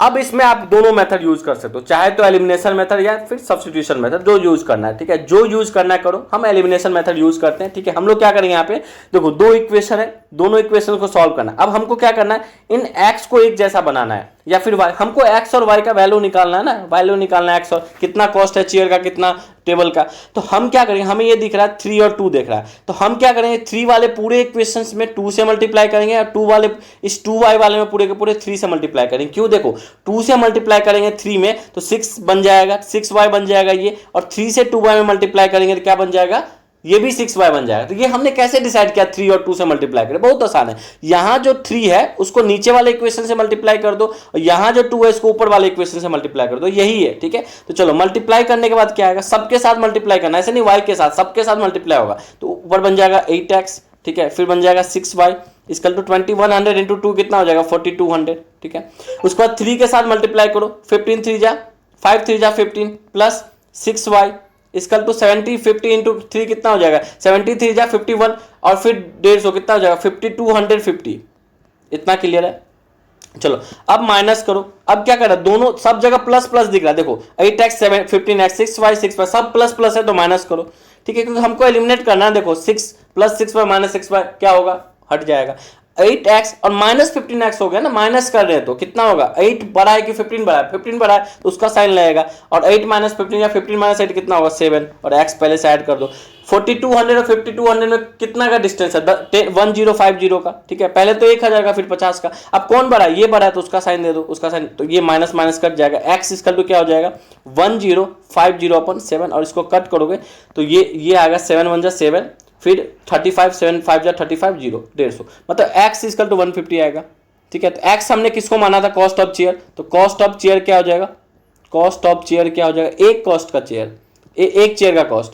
अब इसमें आप दोनों मेथड यूज कर सकते हो, चाहे तो एलिमिनेशन मेथड या फिर सब्स्टिट्यूशन मेथड, जो यूज करना है, ठीक है, जो यूज करना है करो। हम एलिमिनेशन मेथड यूज करते हैं, ठीक है। हम लोग क्या करेंगे, यहाँ पे देखो 2 इक्वेशन है, दोनों इक्वेशन को सॉल्व करना है। अब हमको क्या करना है, इन x को एक जैसा बनाना है, या फिर y, हमको x और y का वैल्यू निकालना है ना, वैल्यू निकालना है x और कितना कॉस्ट है चेयर का, कितना टेबल का। तो हम क्या करेंगे, हमें ये दिख रहा है 3 और 2 दिख रहा है, तो हम क्या करेंगे, 3 वाले पूरे इक्वेशंस में 2 से मल्टीप्लाई करेंगे, और 2 वाले इस 2y वाले में पूरे के पूरे 3 से मल्टीप्लाई करेंगे। क्यों, देखो 2 से मल्टीप्लाई करेंगे 3 में तो 6 बन जाएगा, 6y बन जाएगा ये, और 3 से 2y में मल्टीप्लाई करेंगे तो क्या बन जाएगा, ये भी 6y बन जाएगा। तो ये हमने कैसे डिसाइड किया 3 और 2 से मल्टीप्लाई करें, बहुत आसान है। यहां जो 3 है उसको नीचे वाले इक्वेशन से मल्टीप्लाई कर दो, और यहां जो 2 है इसको ऊपर वाले इक्वेशन से मल्टीप्लाई कर दो, यही है, ठीक है। तो चलो, मल्टीप्लाई करने के बाद क्या आएगा, सबके साथ मल्टीप्लाई करना, ऐसे नहीं y के साथ, सबके साथ मल्टीप्लाई होगा, तो ऊपर बन जाएगा 8x, ठीक है, फिर बन जाएगा 6y इक्वल टू 2100 इंटू 2 कितना हो जाएगा 4200, ठीक है। उसके बाद 3 के साथ मल्टीप्लाई करो, 15 3 जा 5 3 जा 15 plus 6y equal to 70 50 into 3 कितना हो जाएगा 73 जा 51, और फिर 150 कितना हो जाएगा 5250, इतना क्लियर है। चलो, अब माइनस करो, अब क्या कर रहा है, दोनों सब जगह प्लस प्लस दिख रहा है, देखो 8x 15x 6y 6y सब प्लस प्लस है, तो माइनस करो, ठीक है, क्योंकि हमको एलिमिनेट करना है। देखो 6 + 6y - 6y क्या होगा, हट जाएगा। 8x और माइनस 15x हो गया ना, माइनस कर रहे हैं तो कितना होगा, 8 बड़ा है कि 15 बड़ा है, 15 बड़ा है तो उसका साइन लगेगा, और 8 माइनस 15 या 15 माइनस 8 कितना होगा 7, और x पहले से ऐड कर दो। 4200 और 5200 में कितना का डिस्टेंस है, 1050 का, ठीक है, पहले तो 1000 का फिर 50 का, अब कौन बड़ा है, ये बड़ा है तो उसका साइन दे दो, उसका साइन, तो ये माइनस माइनस कट जाएगा, x इक्वल टू क्या हो जाएगा 1050/7, और इसको कट करोगे तो ये आएगा 7 1 7, फिर 35 7 5 35 0 150, मतलब x इक्वल टू 150 आएगा, ठीक है। तो x हमने किसको माना था, कॉस्ट ऑफ चेयर, तो कॉस्ट ऑफ चेयर क्या हो जाएगा, कॉस्ट ऑफ चेयर क्या हो जाएगा, एक कॉस्ट का चेयर, एक चेयर का कॉस्ट,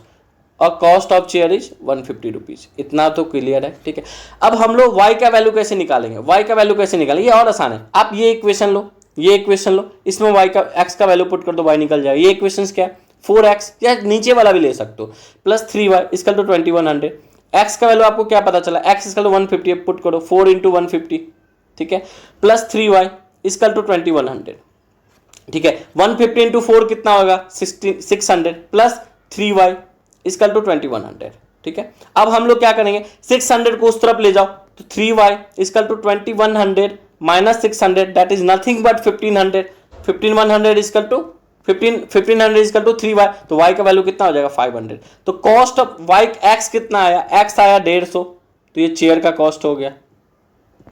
और cost of chair is 150 rupees, इतना तो क्लियर है, ठीक है। अब हम लोग y का वैल्यू कैसे निकालेंगे, y का वैल्यू कैसे निकालेंगे, ये और आसान है, आप ये इक्वेशन लो, ये इक्वेशन लो, इसमें y का x का वैल्यू पुट कर दो, y निकल जाएगा। ये इक्वेशन क्या है, 4x, या नीचे वाला भी ले सकते हो, plus 3y equal to 2100, x का वैल्यू आपको क्या पता चला, x इक्वल टू 150, पुट करो 4 इंटू 150, ठीक है, प्लस 3y इक्वल टू 2100, ठीक है, 150 इंटू 4 कितना होगा 600, प्लस 3y इक्वल टू 2100, ठीक है। अब हम लोग क्या करेंगे, 600 को उस तरफ ले जाओ, तो 3y equal to 2100 minus 600, that is nothing but 1500, 1500 equal to 1500 equal to 3y, तो y का वैल्यू कितना हो जाएगा 500, तो कॉस्ट ऑफ y x कितना आया, x आया 150, तो ये चेयर का कॉस्ट हो गया,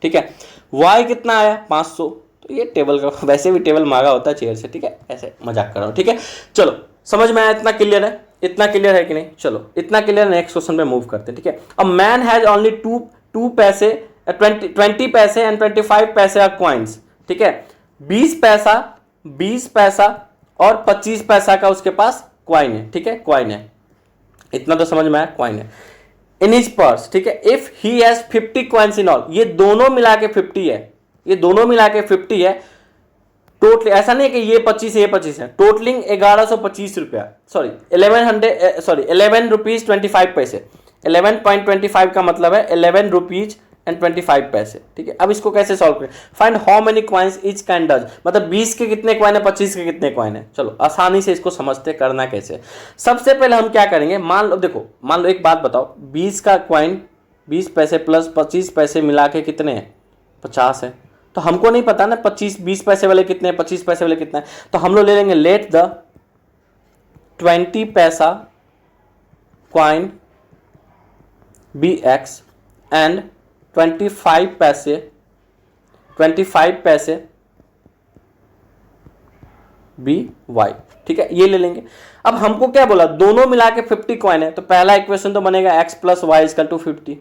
ठीक है। y कितना आया 500, तो ये टेबल का, वैसे भी टेबल महंगा होता है चेयर से, ठीक है, ऐसे मजाक कर रहा हूँ, ठीक है। चलो समझ में आया, इतना क्लियर है, इतना क्लियर है कि नहीं, चलो इतना क्लियर, नेक्स्ट क्वेश्चन पे मूव करते हैं, ठीक है। A man has only two पैसे 20 पैसे एंड 25 पैसे आर कॉइन्स, ठीक है, 20 पैसा और 25 पैसा का उसके पास क्वाइन है, ठीक है, क्वाइन है, इतना तो समझ में आया, क्वाइन है इन हिज पर्स, ठीक है। If he has 50 coins in all, ये दोनों मिला के 50 है, ये दोनों मिला के 50 है टोटल, ऐसा नहीं कि ये 25 है, टोटलिंग 1125 रुपया, सॉरी 11 रुपीज 25 पैसे, 11.25 का मतलब है 11 रुपीज एंड 25 पैसे, ठीक है। अब इसको कैसे सॉल्व करें, find how many coins each can does, मतलब 20 के कितने कॉइन है, 25 के कितने कॉइन है, चलो आसानी से इसको समझते करना कैसे। सबसे पहले हम क्या करेंगे, मान लो देखो, मान लो एक बात बताओ, 20 का कॉइन 20 पैसे प्लस 25 पैसे मिला के कितने हैं 50 है, तो हमको नहीं पता ना 20 पैसे वाले कितने हैं, 25 पैसे वाले कितने हैं, तो हम लोग ले लेंगे लेट द 20 पैसा कॉइन बी एक्स एंड 25 पैसे बी वाई, ठीक है, ये ले लेंगे। अब हमको क्या बोला, दोनों मिला के 50 कॉइन है, तो पहला इक्वेशन तो बनेगा x plus y equal to 50,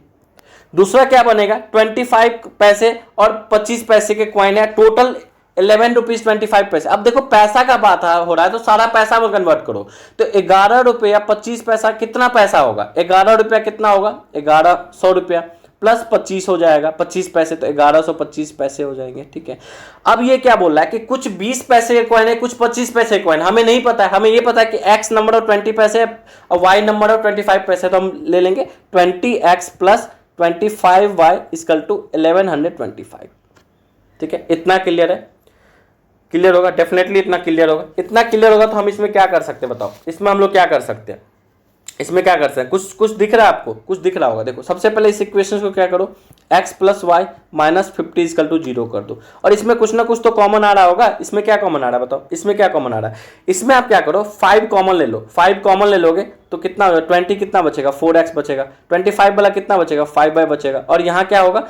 दूसरा क्या बनेगा 25 पैसे और 25 पैसे के कॉइन है, टोटल 11 रुपीज 25 पैसे। अब देखो पैसा का बात हो रहा है तो सारा पैसा में कन्वर्ट करो, तो 11 रुपया 25 पैसा कितना पैसा होगा, 11 रुपया कितना होगा 1100 रुपया प्लस 25 हो जाएगा 25 पैसे, तो 1125 पैसे हो जाएंगे, ठीक है। अब ये क्या बोल रहा है कि कुछ 20 पैसे के कॉइन है, कुछ 25 पैसे के कॉइन, हमें नहीं पता है, हमें ये पता है कि x नंबर ऑफ 20 पैसे और y नंबर ऑफ 25 पैसे, तो हम ले लेंगे 20x plus 25y equal to 1125, ठीक है। इतना क्लियर है, क्लियर होगा, डेफिनेटली इतना क्लियर होगा, इतना क्लियर होगा। तो हम इसमें क्या कर सकते हैं बताओ, इसमें हम लोग क्या कर सकते हैं, इसमें क्या कर सकते हैं, कुछ दिख रहा है आपको, कुछ दिख रहा होगा, देखो सबसे पहले इस इक्वेशन को क्या करो, x plus y minus 50 equal to 0 कर दो, और इसमें कुछ ना कुछ तो कॉमन आ रहा होगा, इसमें क्या कॉमन आ रहा है बताओ, इसमें क्या कॉमन आ रहा है, इसमें आप क्या करो 5 कॉमन ले लो, 5 कॉमन ले लोगे तो कितना होगा 20 कितना बचेगा 4x बचेगा, 25 वाला कितना बचेगा 5y बचेगा, और यहाँ क्या होगा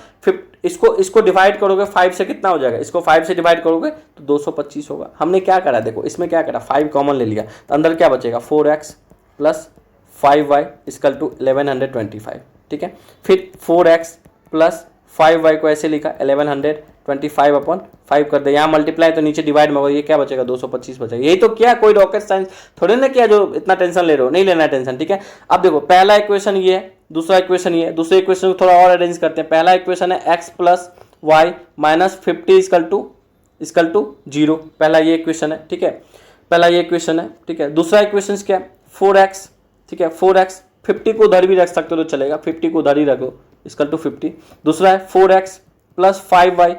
इसको डिवाइड करोगे 5 से कितना हो जाएगा, इसको 5 से डिवाइड करोगे तो 225 होगा। हमने क्या करा, देखो इसमें क्या करा 5 कॉमन ले लिया, तो अंदर क्या बचेगा 4x plus 5y equal to 1125, ठीक है। फिर 4x प्लस 5y को ऐसे लिखा 1125 अपॉन 5 कर दे, यहाँ मल्टीप्लाई तो नीचे डिवाइड में होगा, ये क्या बचेगा 225 बचेगा। यही तो क्या, कोई रॉकेट साइंस थोड़े ना किया जो इतना टेंशन ले रहे हो, नहीं लेना है टेंशन, ठीक है। अब देखो पहला इक्वेशन ये है, दूसरा इक्वेशन ये है, दूसरे इक्वेशन को थोड़ा और अरेंज करते हैं। पहला इक्वेशन है x plus y minus 50 equal to 0, पहला ये इक्वेशन है, ठीक है, पहला ये इक्वेशन है, ठीक है। दूसरा इक्वेशन क्या है 4x, ठीक है, 4x 50 को उधर भी रख सकते हो तो चलेगा, 50 को उधर ही रखो इक्वल टू 50। दूसरा है 4x plus 5y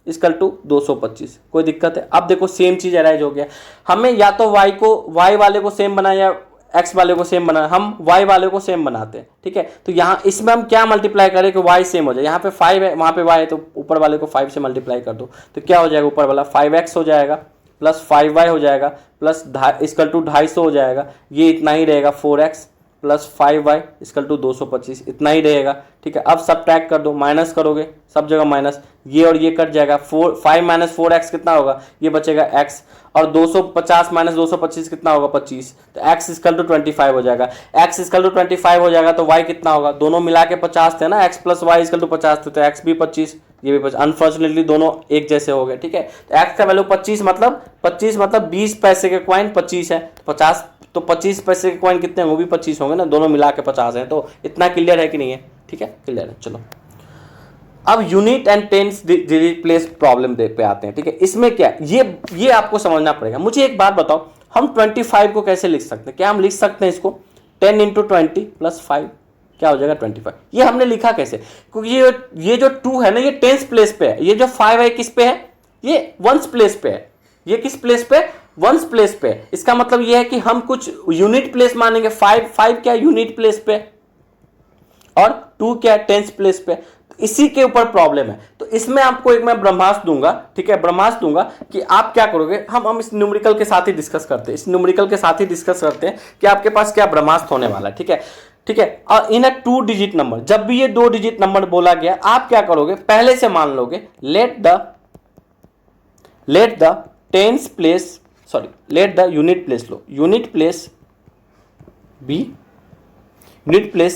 equal to 225, कोई दिक्कत है। अब देखो सेम चीज अराइज हो गया, हमें या तो y वाले को सेम बनाना x वाले को सेम बना, हम y वाले को सेम बनाते हैं, ठीक है। तो यहाँ इसमें हम क्या मल्टीप्लाई करें कि y सेम हो जाए, यहाँ पे 5 है वहाँ पे y है, तो ऊपर वाले को 5 से मल्टीप्लाई कर दो, तो क्या हो जाएगा, ऊपर वाला 5x हो जाएगा प्लस 5y हो जाएगा प्लस इक्वल टू 250 हो जाएगा, ये इतना ही रहेगा 4x plus 5y equal to 225, इतना ही रहेगा, ठीक है। अब सब्ट्रैक्ट कर दो, माइनस करोगे सब जगह माइनस, ये और ये कट जाएगा, 5 माइनस 4x कितना होगा, ये बचेगा x, और 250 माइनस 225 कितना होगा 25, तो x इक्वल टू 25 हो जाएगा। x इक्वल टू 25 हो जाएगा तो y कितना होगा, दोनों मिला के 50 थे ना, x plus y equal to 50 थे, तो x भी 25 ये भी 25, अनफॉर्चुनेटली दोनों एक जैसे हो गए, ठीक है। तो x का वैल्यू 25 मतलब 20 पैसे के कॉइन 25 है, 50 तो 25 पैसे के कॉइन कितने होंगे, वो भी 25 होंगे ना, दोनों मिला के 50 है, तो इतना क्लियर है कि नहीं है, ठीक है, क्लियर है। चलो अब unit and tens digit place problem पे आते हैं, ठीक है। इसमें क्या ये आपको समझना पड़ेगा। मुझे एक बात बताओ, हम 25 को कैसे लिख सकते हैं, क्या हम लिख सकते हैं इसको 10 इंटू 20 प्लस 5, क्या हो जाएगा 25। ये हमने लिखा कैसे, क्योंकि ये जो 2 है ना ये टेंस प्लेस पे है, ये जो 5 है किस पे है, ये वंस प्लेस पे है, ये किस प्लेस पे, वंस प्लेस पे। इसका मतलब ये है कि हम कुछ यूनिट प्लेस मानेंगे, 5 क्या यूनिट प्लेस पे और 2 क्या टेंस प्लेस पे, तो इसी के ऊपर प्रॉब्लम है। तो इसमें आपको एक मैं ब्रह्मास्त्र दूंगा, ठीक है, ब्रह्मास्त्र दूंगा कि आप क्या करोगे, हम इस न्यूमेरिकल के साथ ही डिस्कस करते हैं, इस न्यूमेरिकल के साथ ही डिस्कस करते हैं कि आपके पास क्या ब्रह्मास्त्र होने वाला है, ठीक है, ठीक है। और इन अ 2 डिजिट नंबर, जब भी ये 2 डिजिट नंबर बोला गया आप क्या करोगे, पहले से मान लोगे let the tens place, sorry let the unit place लो, unit place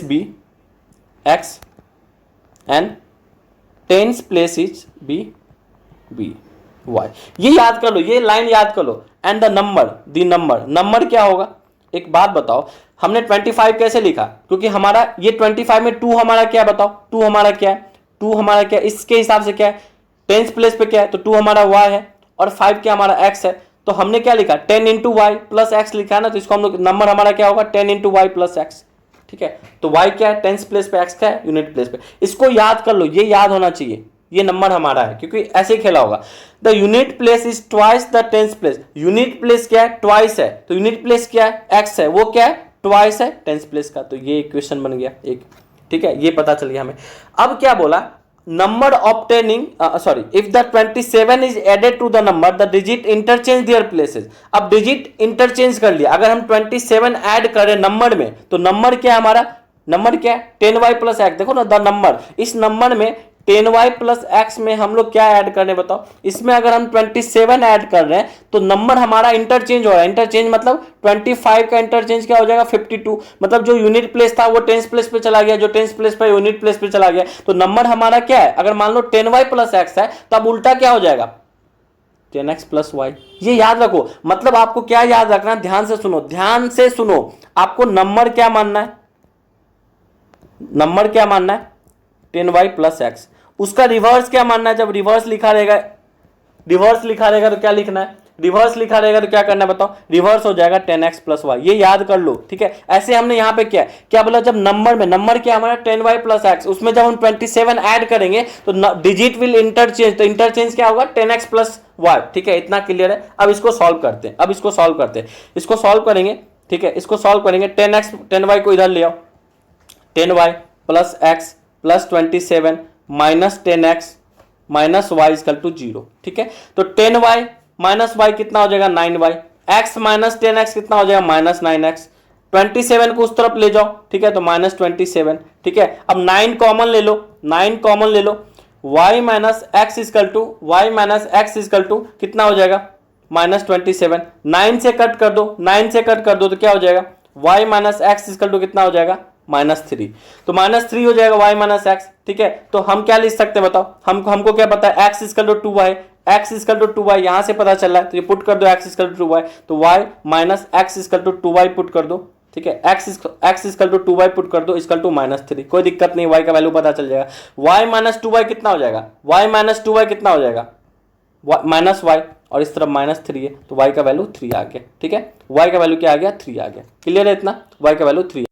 be x and tens place is be y, ये याद कर लो, ये लाइन याद कर लो। एंड द नंबर क्या होगा, एक बात बताओ, हमने 25 कैसे लिखा, क्योंकि हमारा ये 25 में 2 हमारा क्या है बताओ, 2 हमारा क्या है, 2 हमारा क्या है, इसके हिसाब से क्या है, टेंस प्लेस पे क्या है, तो 2 हमारा y है और 5 क्या हमारा x है, तो हमने क्या लिखा 10 इंटू वाई प्लस एक्स लिखा है ना, तो इसको हम लोग नंबर हमारा क्या होगा 10 इंटू वाई प्लस एक्स, ठीक है। तो y क्या है टेंस प्लेस पे, x क्या है यूनिट प्लेस पे, इसको याद कर लो, ये याद होना चाहिए, ये नंबर हमारा है, क्योंकि ऐसे ही खेला होगा। The unit place is twice the tens place, unit place क्या है ट्वाइस है, तो यूनिट प्लेस क्या है x है, वो क्या है ट्वाइस है टेंस प्लेस का, तो ये इक्वेशन बन गया एक, ठीक है, ये पता चल गया हमें। अब क्या बोला, number obtaining sorry if the 27 is added to the number the digit interchange their places. अब डिजिट इंटरचेंज कर लिया, अगर हम 27 ऐड करें नंबर में, तो नंबर क्या है हमारा, नंबर क्या है 10y प्लस एक्स, देखो ना द नंबर, इस नंबर में 10y प्लस एक्स में हम लोग क्या ऐड करने बताओ, इसमें अगर हम 27 ऐड कर रहे हैं तो नंबर हमारा इंटरचेंज हो रहा है, इंटरचेंज मतलब 25 का इंटरचेंज क्या हो जाएगा 52, मतलब जो यूनिट प्लेस था वो टेंस प्लेस पे चला गया, जो टेंस प्लेस पे यूनिट प्लेस पे चला गया, तो नंबर हमारा क्या है, अगर मान लो 10y प्लस एक्स है तो अब उल्टा क्या हो जाएगा 10x प्लस वाई, ये याद रखो। मतलब आपको क्या याद रखना, ध्यान से सुनो, ध्यान से सुनो, आपको नंबर क्या मानना है, नंबर क्या मानना है 10y प्लस एक्स, उसका रिवर्स क्या मानना है, जब रिवर्स लिखा रहेगा तो क्या लिखना है, रिवर्स लिखा रहेगा तो क्या करना है बताओ, रिवर्स हो जाएगा 10x प्लस वाई, ये याद कर लो, ठीक है। ऐसे हमने यहां पे क्या बोला, जब नंबर में नंबर क्या हमारा 10y प्लस एक्स, उसमें जब हम 27 ऐड करेंगे तो डिजिट विल इंटरचेंज, तो इंटरचेंज क्या होगा 10x प्लस वाई, ठीक है, इतना क्लियर है। अब इसको सॉल्व करते हैं, इसको सॉल्व करेंगे, ठीक है, इसको सॉल्व करेंगे, 10y को इधर ले आओ, 10y plus x plus 27 minus 10x minus y equal to 0, ठीक है। तो 10y माइनस वाई कितना हो जाएगा 9y, x माइनस 10x कितना हो जाएगा माइनस 9x, 27 को उस तरफ ले जाओ, ठीक है, तो माइनस 27, ठीक है। अब 9 कॉमन ले लो, y minus x equal to कितना हो जाएगा माइनस 27, 9 से कट कर दो तो क्या हो जाएगा y minus x equal to कितना हो जाएगा -3, तो -3 हो जाएगा y माइनस एक्स, ठीक है। तो हम क्या लिख सकते हैं बताओ, हमको क्या पता है x इक्वल टू 2y, यहां से पता चल रहा है, तो ये पुट कर दो x इक्वल टू 2y, तो y minus x equal to 2y put कर दो, ठीक है, x equal to 2y put कर दो इक्वल टू -3, कोई दिक्कत नहीं, y का वैल्यू पता चल जाएगा। y माइनस 2y कितना हो जाएगा, माइनस y और इस तरफ -3 है, तो y का वैल्यू 3 आ गया, ठीक है, y का वैल्यू क्या आ गया 3 आ गया, क्लियर है इतना, y का वैल्यू 3,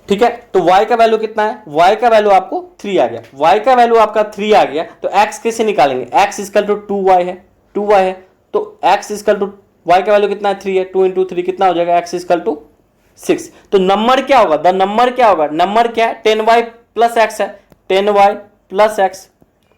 ठीक है। तो y का वैल्यू कितना है, y का वैल्यू आपको 3 आ गया, y का वैल्यू आपका 3 आ गया, तो x कैसे निकालेंगे, x इक्वल टू 2y है, तो x इक्वल टू y का वैल्यू कितना है 3 है, 2 इंटू 3 कितना हो जाएगा x इक्वल टू 6। तो नंबर क्या होगा, द नंबर क्या होगा, नंबर क्या है 10y प्लस एक्स है, 10y plus x,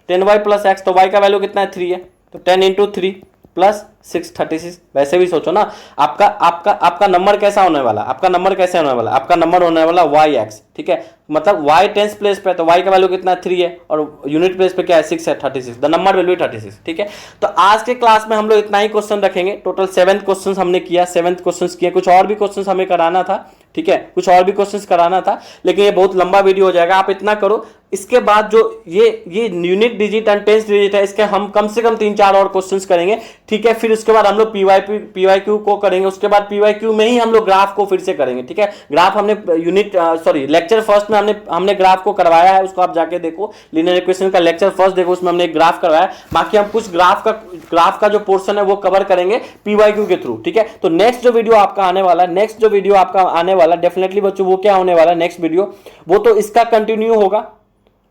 10y plus x, तो y का वैल्यू कितना है 3 है, तो 10 इंटू 3 प्लस 6 36। वैसे भी सोचो ना, आपका आपका आपका नंबर कैसा होने वाला, आपका नंबर कैसे होने वाला, आपका नंबर होने वाला वाई एक्स, ठीक है, मतलब y टेंस प्लेस पे, तो y का वैल्यू कितना 3 है और यूनिट प्लेस पे क्या है 6 है, 36, द नंबर विल बी 36, ठीक है। तो आज के क्लास में हम लोग इतना ही क्वेश्चन रखेंगे, टोटल 7 क्वेश्चन हमने किया, 7 क्वेश्चन किए, कुछ और भी क्वेश्चन हमें कराना था, ठीक है, कुछ और भी क्वेश्चंस कराना था, लेकिन ये बहुत लंबा वीडियो हो जाएगा, आप इतना करो। इसके बाद जो ये unit digit and tens digit है, इसके हम कम से कम 3-4 और क्वेश्चंस करेंगे, ठीक है। फिर उसके बाद हम लोग पीवाईक्यू को करेंगे, उसके बाद पीवाईक्यू में ही हम लोग ग्राफ को फिर से करेंगे, ठीक है। ग्राफ हमने लेक्चर फर्स्ट में हमने ग्राफ को करवाया है, उसको आप जाके देखो, लीनियर इक्वेशन का लेक्चर फर्स्ट देखो, उसमें हमने एक ग्राफ करवाया। बाकी हम कुछ ग्राफ का जो पोर्शन है वो कवर करेंगे पीवाईक्यू के थ्रू, ठीक है। तो नेक्स्ट जो वीडियो आपका आने वाला डेफिनेटली बच्चों, वो क्या होने वाला नेक्स्ट वीडियो, वो तो इसका कंटिन्यू होगा,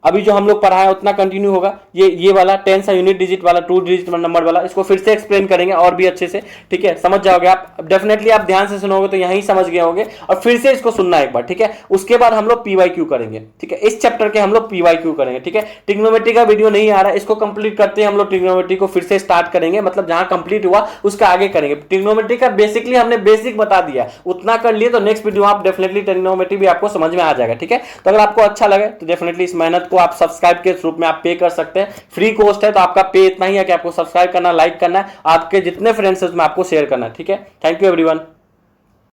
अभी जो हम लोग पढ़ा है उतना कंटिन्यू होगा। ये वाला टेंस है यूनिट डिजिट वाला, 2 डिजिट नंबर वाला, इसको फिर से एक्सप्लेन करेंगे और भी अच्छे से, ठीक है, समझ जाओगे आप। डेफिनेटली आप ध्यान से सुनोगे तो यहीं समझ गए होंगे, और फिर से इसको सुनना एक बार, ठीक है। उसके बाद हम लोग पीवाईक्यू करेंगे, ठीक है, इस चैप्टर के हम लोग पीवाईक्यू करेंगे, ठीक है। ट्रिग्नोमेट्री का वीडियो नहीं आ रहा है, इसको कंप्लीट करते हैं हम लोग, ट्रिग्नोमेट्री को फिर से स्टार्ट करेंगे, मतलब जहां कंप्लीट हुआ उसका आगे करेंगे। ट्रिग्नोमेट्री का बेसिकली हमने बेसिक बता दिया, उतना कर लिए, तो नेक्स्ट वीडियो आप डेफिनेटली ट्रिग्नोमेट्री भी आपको समझ में आ जाएगा, ठीक है। तो अगर आपको अच्छा लगे तो डेफिनेटली इस मेहनत को आप सब्सक्राइब के रूप में आप पे कर सकते हैं, फ्री कोस्ट है, तो आपका पे इतना ही है कि आपको सब्सक्राइब करना, लाइक करना है, आपके जितने फ्रेंड्स हैं उसमें आपको शेयर करना है, ठीक है। Thank you everyone.